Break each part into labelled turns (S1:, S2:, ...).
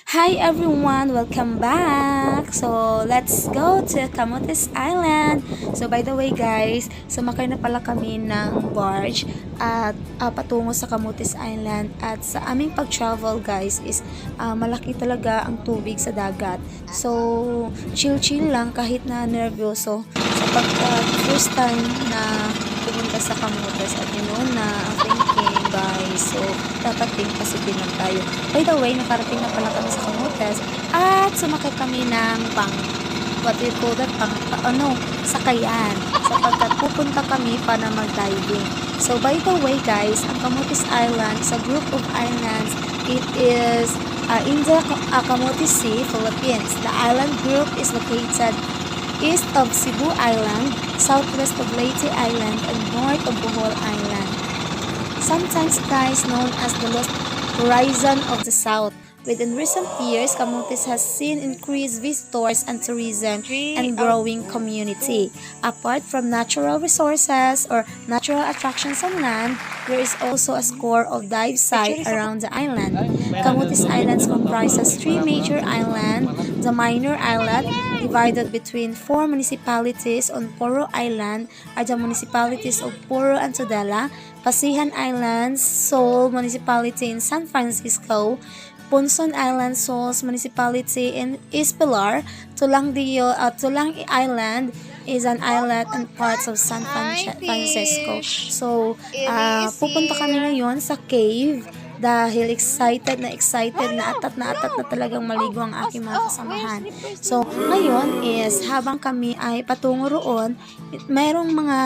S1: Hi everyone! Welcome back! So, let's go to Camotes Island. So, by the way guys, sumakay na pala kami ng barge at patungo sa Camotes Island. At sa aming pag-travel guys is malaki talaga ang tubig sa dagat. So, chill-chill lang kahit na nervyoso. Sapagkat first time na pumunta sa Camotes at na ang thinking guys. So, dapat din positive lang tayo. By the way, nakarating na pala kami sa Camotes at sumakay kami ng what we call that, sakayan. Sapagkat pupunta kami para mag-diving. So, by the way guys, ang Camotes Island is a group of islands. It is in the Camotes Sea, Philippines. The island group is located east of Cebu Island, southwest of Leyte Island, and north of Bohol Island. Sometimes guys known as the Lost Horizon of the South. Within recent years, Camotes has seen increased visitors and tourism and growing community. Apart from natural resources or natural attractions on land, there is also a score of dive sites around the island. Camotes Islands comprises three major islands. The minor islet, divided between four municipalities on Poro Island, are the municipalities of Poro and Tudela, Pasihan Islands, Seoul Municipality in San Francisco, Punson Island, Seoul's Municipality in Pilar, Tulang Island is an islet and parts of San Francisco. So, pupunta kami ngayon sa cave dahil excited na atat na talagang maligo ang aking mga kasamahan. So, ngayon is habang kami ay patungo roon, mayroong mga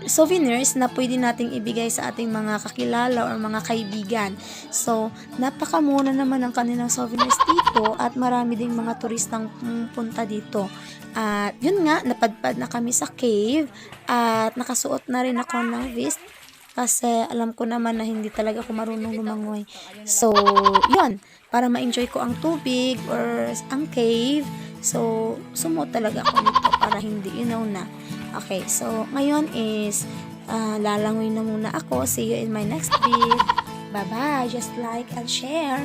S1: souvenirs na pwede nating ibigay sa ating mga kakilala or mga kaibigan. So, napakamura naman ang kanilang souvenirs dito at marami ding mga turistang punta dito. At yun nga, napadpad na kami sa cave at nakasuot na rin ako ng vest kasi alam ko naman na hindi talaga ako marunong lumangoy. So, yun, para ma-enjoy ko ang tubig or ang cave. So, sumuot talaga ako nito para hindi na. Okay, so ngayon is lalangoy na muna ako. See you in my next video. Bye-bye. Just like and share.